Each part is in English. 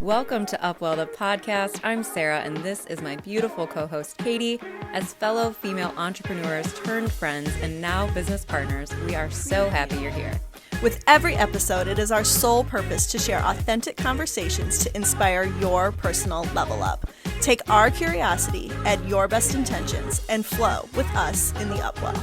Welcome to UpWell The Podcast. I'm Sarah, and this is my beautiful co-host, Katie. As fellow female entrepreneurs turned friends and now business partners, we are so happy you're here. With every episode, it is our sole purpose to share authentic conversations to inspire your personal level up. Take our curiosity, add your best intentions, and flow with us in the UpWell.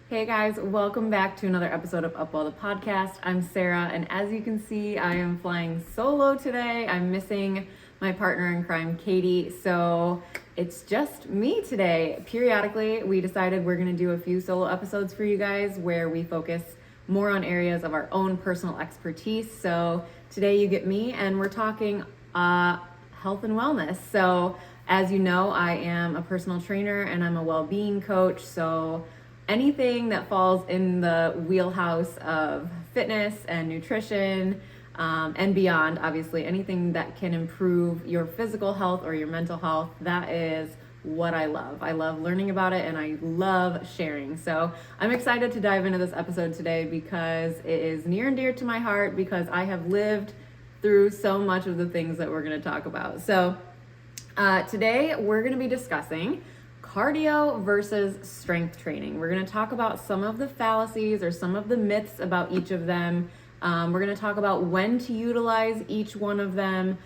Hey guys, welcome back to another episode of UpWell The Podcast. I'm Sarah, and as you can see, I am flying solo today. I'm missing my partner in crime, Katie, so it's just me today. Periodically, we decided we're gonna do a few solo episodes for you guys where we focus more on areas of our own personal expertise. So today you get me, and we're talking health and wellness. So as you know, I am a personal trainer and I'm a well-being coach, so anything that falls in the wheelhouse of fitness and nutrition and beyond, obviously, anything that can improve your physical health or your mental health, that is what I love. I love learning about it and I love sharing. So I'm excited to dive into this episode today because it is near and dear to my heart because I have lived through so much of the things that we're going to talk about. So today we're going to be discussing cardio versus strength training. We're going to talk about some of the fallacies or some of the myths about each of them. We're going to talk about when to utilize each one of them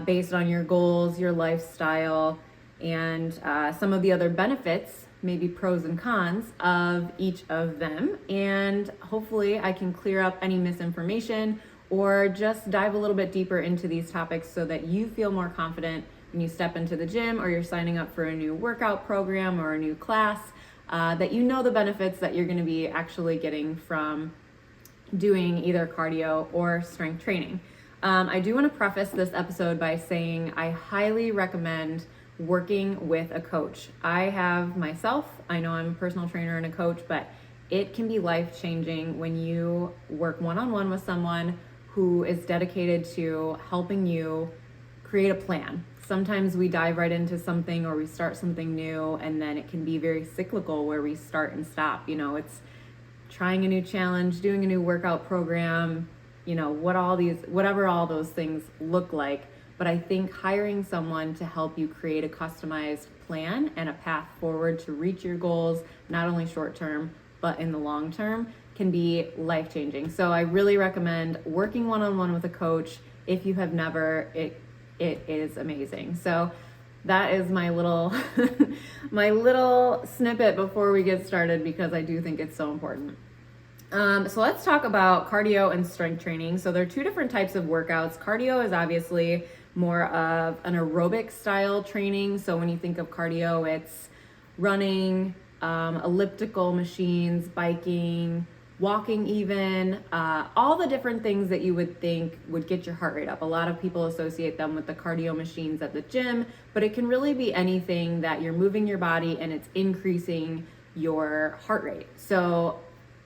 based on your goals, your lifestyle, and some of the other benefits, maybe pros and cons of each of them. And hopefully I can clear up any misinformation or just dive a little bit deeper into these topics so that you feel more confident when you step into the gym or you're signing up for a new workout program or a new class, that you know the benefits that you're going to be actually getting from doing either cardio or strength training. I do want to preface this episode by saying I highly recommend working with a coach. I have myself, I know I'm a personal trainer and a coach, but it can be life-changing when you work one-on-one with someone who is dedicated to helping you create a plan. Sometimes we dive right into something or we start something new, and then it can be very cyclical where we start and stop. You know, it's trying a new challenge, doing a new workout program, you know, whatever all those things look like. But I think hiring someone to help you create a customized plan and a path forward to reach your goals, not only short term, but in the long term, can be life-changing. So I really recommend working one-on-one with a coach. If you have never, it is amazing. So that is my little my little snippet before we get started because I do think it's so important. So let's talk about cardio and strength training. So there are two different types of workouts. Cardio is obviously more of an aerobic style training. So when you think of cardio, it's running, elliptical machines, biking, walking even, all the different things that you would think would get your heart rate up. A lot of people associate them with the cardio machines at the gym, but it can really be anything that you're moving your body and it's increasing your heart rate. So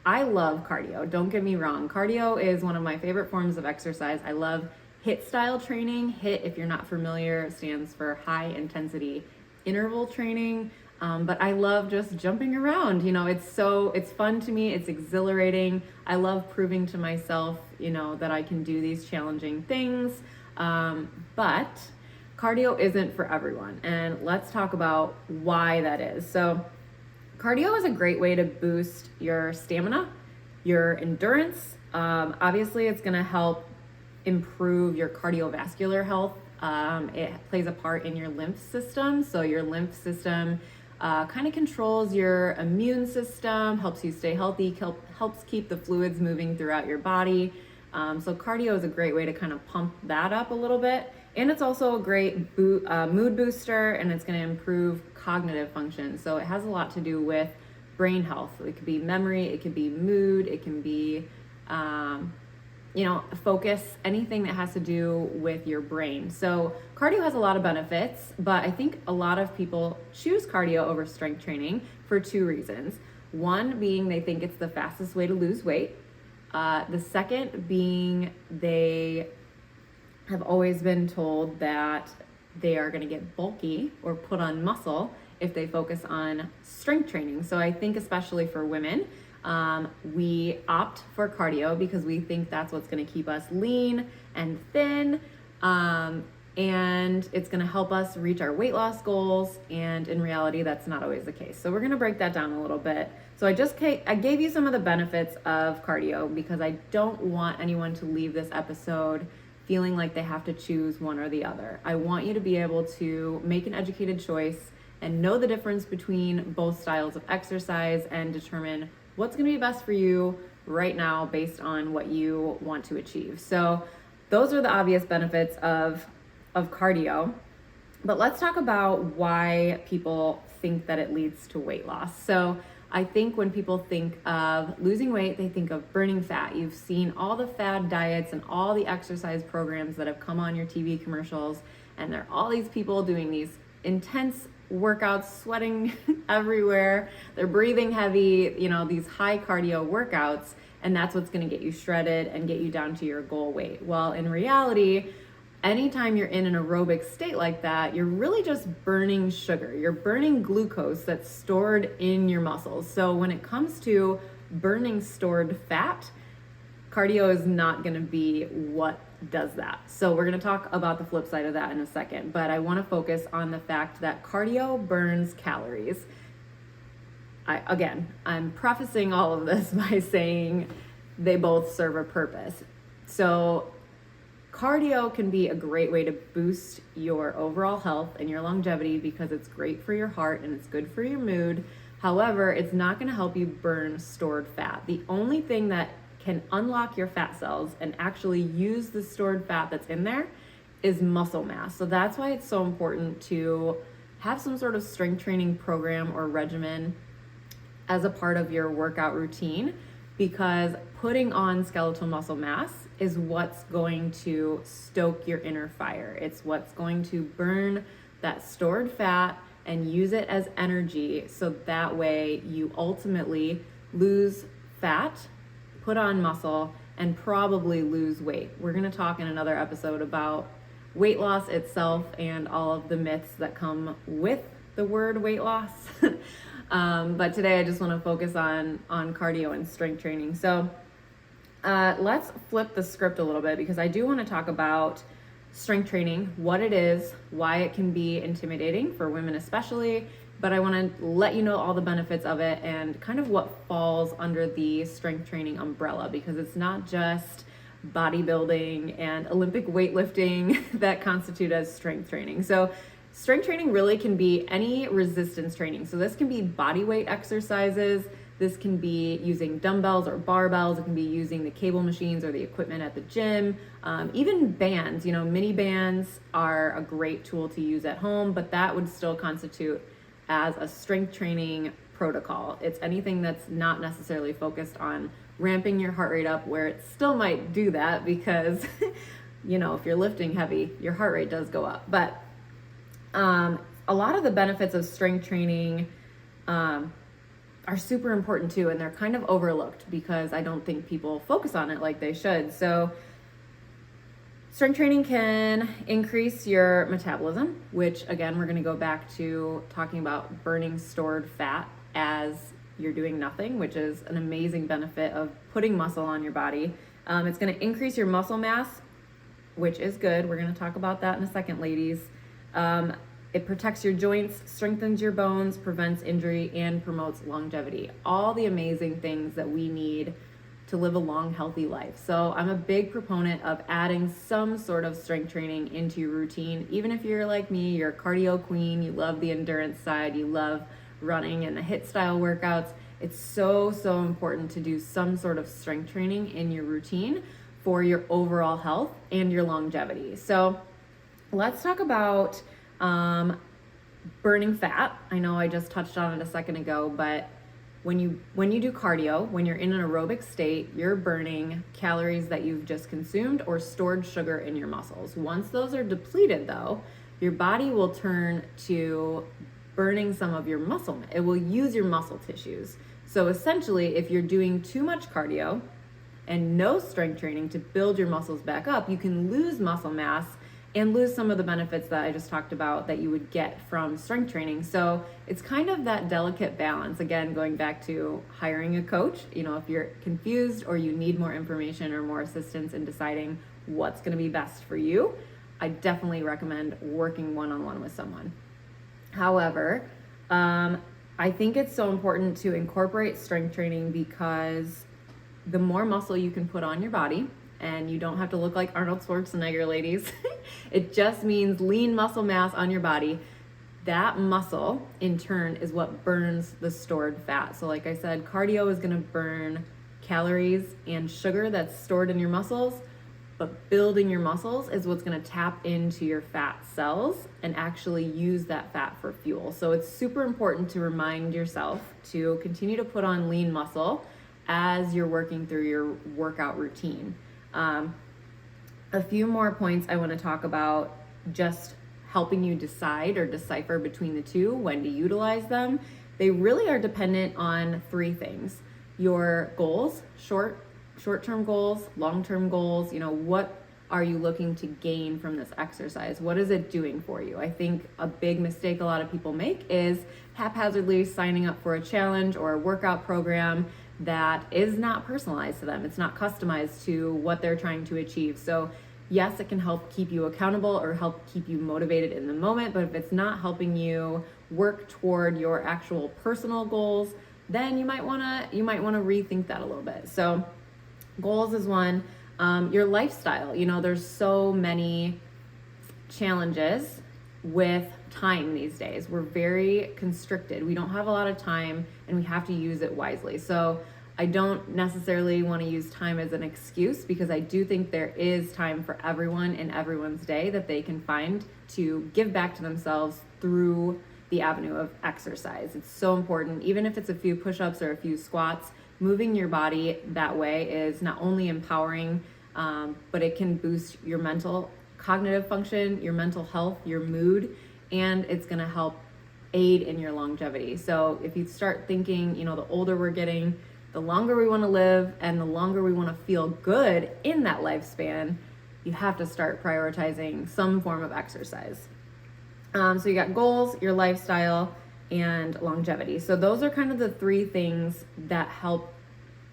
I love cardio, don't get me wrong. Cardio is one of my favorite forms of exercise. I love HIIT style training. HIIT, if you're not familiar, stands for high intensity interval training. But I love just jumping around. You know, it's fun to me. It's exhilarating. I love proving to myself, you know, that I can do these challenging things. But cardio isn't for everyone. And let's talk about why that is. So cardio is a great way to boost your stamina, your endurance. Obviously, it's going to help improve your cardiovascular health. It plays a part in your lymph system. So your lymph system kind of controls your immune system, helps you stay healthy, helps keep the fluids moving throughout your body. So cardio is a great way to kind of pump that up a little bit. And it's also a great mood booster, and it's going to improve cognitive function. So it has a lot to do with brain health. It could be memory, it could be mood, it can be focus, anything that has to do with your brain. So cardio has a lot of benefits, but I think a lot of people choose cardio over strength training for two reasons. One being they think it's the fastest way to lose weight. The second being they have always been told that they are going to get bulky or put on muscle if they focus on strength training. So I think especially for women, We opt for cardio because we think that's what's going to keep us lean and thin. And it's going to help us reach our weight loss goals. And in reality, that's not always the case. So we're going to break that down a little bit. So I gave you some of the benefits of cardio because I don't want anyone to leave this episode feeling like they have to choose one or the other. I want you to be able to make an educated choice and know the difference between both styles of exercise and determine what's going to be best for you right now based on what you want to achieve. So those are the obvious benefits of cardio. But let's talk about why people think that it leads to weight loss. So I think when people think of losing weight, they think of burning fat. You've seen all the fad diets and all the exercise programs that have come on your TV commercials, and there are all these people doing these intense workouts, sweating everywhere. They're breathing heavy, these high cardio workouts, and that's what's going to get you shredded and get you down to your goal weight. Well, in reality, anytime you're in an aerobic state like that, you're really just burning sugar. You're burning glucose that's stored in your muscles. So when it comes to burning stored fat, cardio is not going to be what does that. So we're going to talk about the flip side of that in a second, but I want to focus on the fact that cardio burns calories. I'm prefacing all of this by saying they both serve a purpose. So cardio can be a great way to boost your overall health and your longevity because it's great for your heart and it's good for your mood. However, it's not going to help you burn stored fat. The only thing that can unlock your fat cells and actually use the stored fat that's in there is muscle mass. So that's why it's so important to have some sort of strength training program or regimen as a part of your workout routine, because putting on skeletal muscle mass is what's going to stoke your inner fire. It's what's going to burn that stored fat and use it as energy, so that way you ultimately lose fat, put on muscle, and probably lose weight. We're going to talk in another episode about weight loss itself and all of the myths that come with the word weight loss. But today I just want to focus on cardio and strength training. So let's flip the script a little bit, because I do want to talk about strength training, what it is, why it can be intimidating for women especially, but I want to let you know all the benefits of it and kind of what falls under the strength training umbrella, because it's not just bodybuilding and Olympic weightlifting that constitute as strength training. So strength training really can be any resistance training. So this can be body weight exercises. This can be using dumbbells or barbells. It can be using the cable machines or the equipment at the gym. Even bands, mini bands are a great tool to use at home, but that would still constitute as a strength training protocol. It's anything that's not necessarily focused on ramping your heart rate up, where it still might do that because, if you're lifting heavy, your heart rate does go up. But a lot of the benefits of strength training are super important too, and they're kind of overlooked because I don't think people focus on it like they should. So strength training can increase your metabolism, which again, we're going to go back to talking about burning stored fat as you're doing nothing, which is an amazing benefit of putting muscle on your body. It's going to increase your muscle mass, which is good. We're going to talk about that in a second, ladies. It protects your joints, strengthens your bones, prevents injury, and promotes longevity. All the amazing things that we need to live a long, healthy life. So I'm a big proponent of adding some sort of strength training into your routine. Even if you're like me, you're a cardio queen, you love the endurance side, you love running and the HIIT style workouts, it's so, so important to do some sort of strength training in your routine for your overall health and your longevity. So let's talk about burning fat. I know I just touched on it a second ago, but when you do cardio, when you're in an aerobic state, you're burning calories that you've just consumed or stored sugar in your muscles. Once those are depleted though, your body will turn to burning some of your muscle. It will use your muscle tissues. So essentially, if you're doing too much cardio and no strength training to build your muscles back up, you can lose muscle mass and lose some of the benefits that I just talked about that you would get from strength training. So it's kind of that delicate balance. Again, going back to hiring a coach, if you're confused or you need more information or more assistance in deciding what's going to be best for you, I definitely recommend working one-on-one with someone. However, I think it's so important to incorporate strength training because the more muscle you can put on your body, and you don't have to look like Arnold Schwarzenegger, ladies. It just means lean muscle mass on your body. That muscle, in turn, is what burns the stored fat. So like I said, cardio is gonna burn calories and sugar that's stored in your muscles, but building your muscles is what's gonna tap into your fat cells and actually use that fat for fuel. So it's super important to remind yourself to continue to put on lean muscle as you're working through your workout routine. A few more points I want to talk about, just helping you decide or decipher between the two, when to utilize them. They really are dependent on three things: your goals, short-term goals, long-term goals. What are you looking to gain from this exercise? What is it doing for you? I think a big mistake a lot of people make is haphazardly signing up for a challenge or a workout program that is not personalized to them. It's not customized to what they're trying to achieve. So yes, it can help keep you accountable or help keep you motivated in the moment, but if it's not helping you work toward your actual personal goals, then you might wanna rethink that a little bit. So goals is one. Your lifestyle, there's so many challenges with time these days. We're very constricted. We don't have a lot of time and we have to use it wisely. So I don't necessarily want to use time as an excuse, because I do think there is time for everyone in everyone's day that they can find to give back to themselves through the avenue of exercise. It's so important. Even if it's a few push-ups or a few squats, moving your body that way is not only empowering, but it can boost your mental cognitive function, your mental health, your mood, and it's going to help aid in your longevity. So if you start thinking, the older we're getting, the longer we want to live and the longer we want to feel good in that lifespan, you have to start prioritizing some form of exercise. So you got goals, your lifestyle, and longevity. So those are kind of the three things that help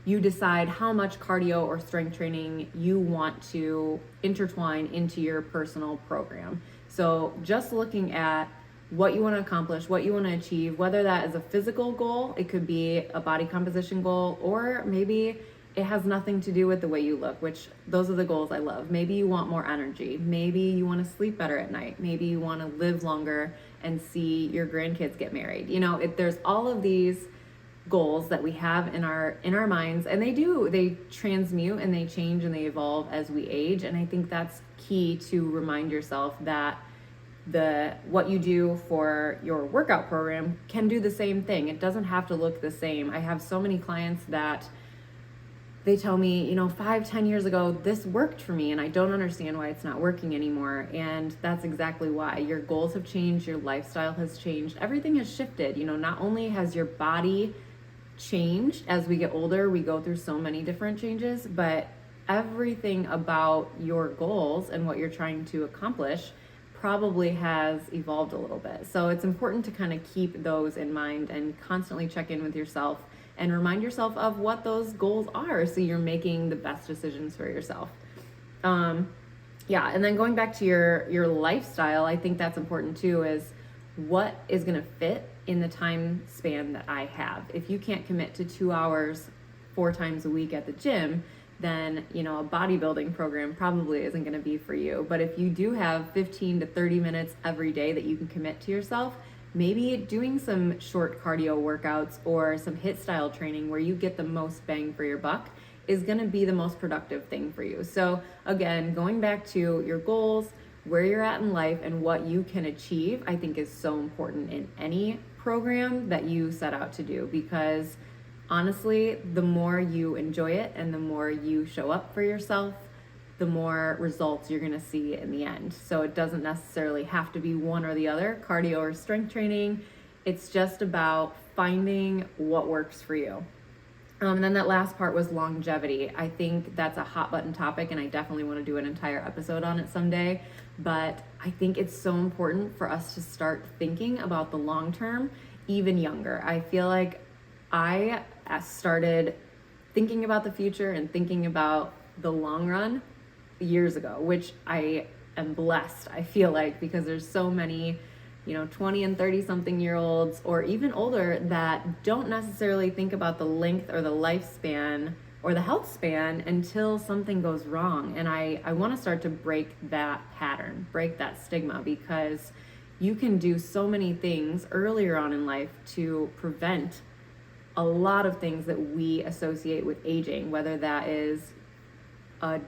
you decide how much cardio or strength training you want to intertwine into your personal program. So just looking at what you want to accomplish, what you want to achieve, whether that is a physical goal, it could be a body composition goal, or maybe it has nothing to do with the way you look, which those are the goals I love. Maybe you want more energy. Maybe you want to sleep better at night. Maybe you want to live longer and see your grandkids get married. There's all of these goals that we have in our minds, and they transmute and they change and they evolve as we age. And I think that's key to remind yourself that what you do for your workout program can do the same thing. It doesn't have to look the same. I have so many clients that they tell me, 5-10 years ago, this worked for me and I don't understand why it's not working anymore. And that's exactly why. Your goals have changed, your lifestyle has changed, everything has shifted. Not only has your body changed as we get older, we go through so many different changes, but everything about your goals and what you're trying to accomplish probably has evolved a little bit. So it's important to kind of keep those in mind and constantly check in with yourself and remind yourself of what those goals are, so you're making the best decisions for yourself. And then going back to your lifestyle, I think that's important too, is what is going to fit in the time span that I have. If you can't commit to 2 hours 4 times a week at the gym, then a bodybuilding program probably isn't going to be for you. But if you do have 15 to 30 minutes every day that you can commit to yourself, maybe doing some short cardio workouts or some HIIT style training where you get the most bang for your buck is going to be the most productive thing for you. So again, going back to your goals, where you're at in life, and what you can achieve, I think is so important in any program that you set out to do, because honestly, the more you enjoy it and the more you show up for yourself, the more results you're going to see in the end. So it doesn't necessarily have to be one or the other, cardio or strength training. It's just about finding what works for you. And then that last part was longevity. I think that's a hot button topic, and I definitely want to do an entire episode on it someday. But I think it's so important for us to start thinking about the long term even younger. I feel like I started thinking about the future and thinking about the long run years ago, which I am blessed, I feel like, because there's so many 20 and 30 something year olds or even older that don't necessarily think about the length or the lifespan or the health span until something goes wrong. And I want to start to break that pattern, break that stigma, because you can do so many things earlier on in life to prevent a lot of things that we associate with aging, whether that is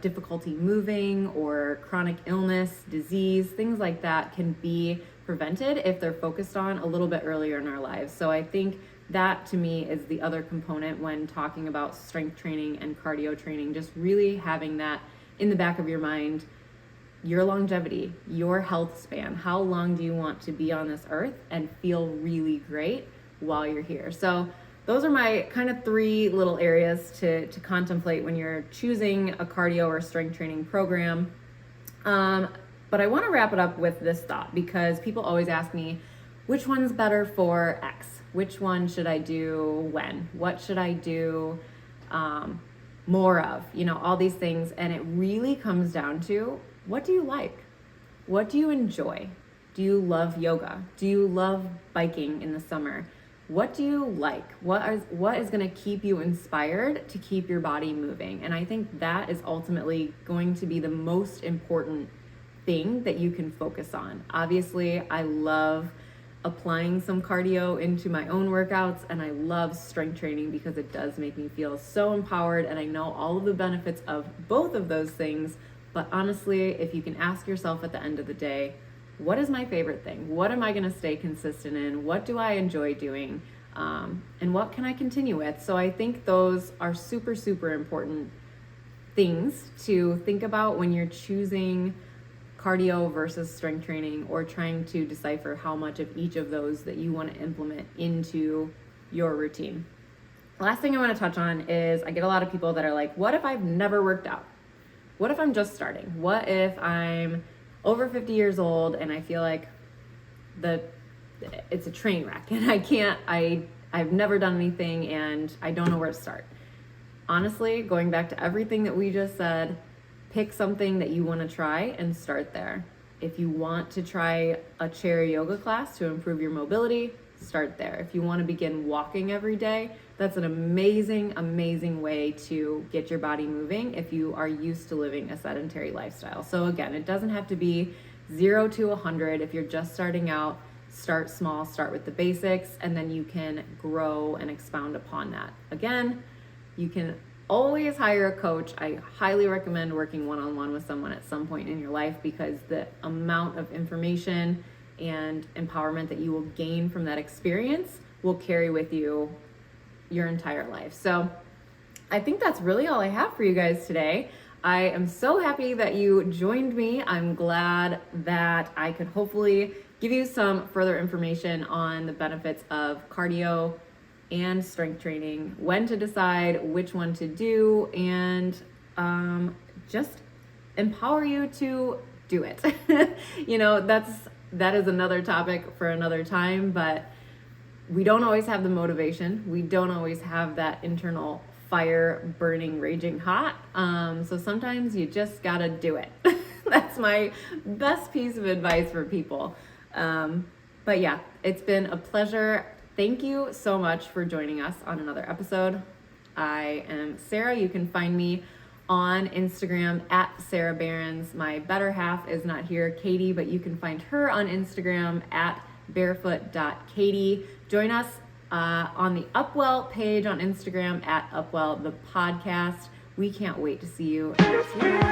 difficulty moving or chronic illness, disease, things like that can be prevented if they're focused on a little bit earlier in our lives. So I think that to me is the other component when talking about strength training and cardio training, just really having that in the back of your mind, your longevity, your health span, how long do you want to be on this earth and feel really great while you're here. So those are my kind of 3 little areas to contemplate when you're choosing a cardio or strength training program. But I want to wrap it up with this thought, because people always ask me, which one's better for X? Which one should I do when? What should I do more of? All these things. And it really comes down to, what do you like? What do you enjoy? Do you love yoga? Do you love biking in the summer? What do you like? What is going to keep you inspired to keep your body moving? And I think that is ultimately going to be the most important thing that you can focus on. Obviously, I love applying some cardio into my own workouts, and I love strength training because it does make me feel so empowered, and I know all of the benefits of both of those things. But honestly, if you can ask yourself at the end of the day, what is my favorite thing? What am I going to stay consistent in? What do I enjoy doing? And what can I continue with? So I think those are super, super important things to think about when you're choosing cardio versus strength training, or trying to decipher how much of each of those that you want to implement into your routine. Last thing I want to touch on is, I get a lot of people that are like, what if I've never worked out? What if I'm just starting? What if I'm over 50 years old and I feel like it's a train wreck and I've never done anything and I don't know where to start? Honestly, going back to everything that we just said, pick something that you want to try and start there. If you want to try a chair yoga class to improve your mobility, start there. If you want to begin walking every day, that's an amazing, amazing way to get your body moving if you are used to living a sedentary lifestyle. So again, it doesn't have to be 0 to 100. If you're just starting out, start small, start with the basics, and then you can grow and expound upon that. Again, you can always hire a coach. I highly recommend working one-on-one with someone at some point in your life, because the amount of information and empowerment that you will gain from that experience will carry with you your entire life. So I think that's really all I have for you guys today. I am so happy that you joined me. I'm glad that I could hopefully give you some further information on the benefits of cardio and strength training, when to decide which one to do, and just empower you to do it. That is another topic for another time, but we don't always have the motivation. We don't always have that internal fire burning, raging hot. So sometimes you just gotta do it. That's my best piece of advice for people. But yeah, it's been a pleasure. Thank you so much for joining us on another episode. I am Sarah. You can find me on Instagram at Sarah Behrens. My better half is not here, Katie, but you can find her on Instagram at barefoot.katie. Join us on the UpWell page on Instagram at UpWell The Podcast. We can't wait to see you next week.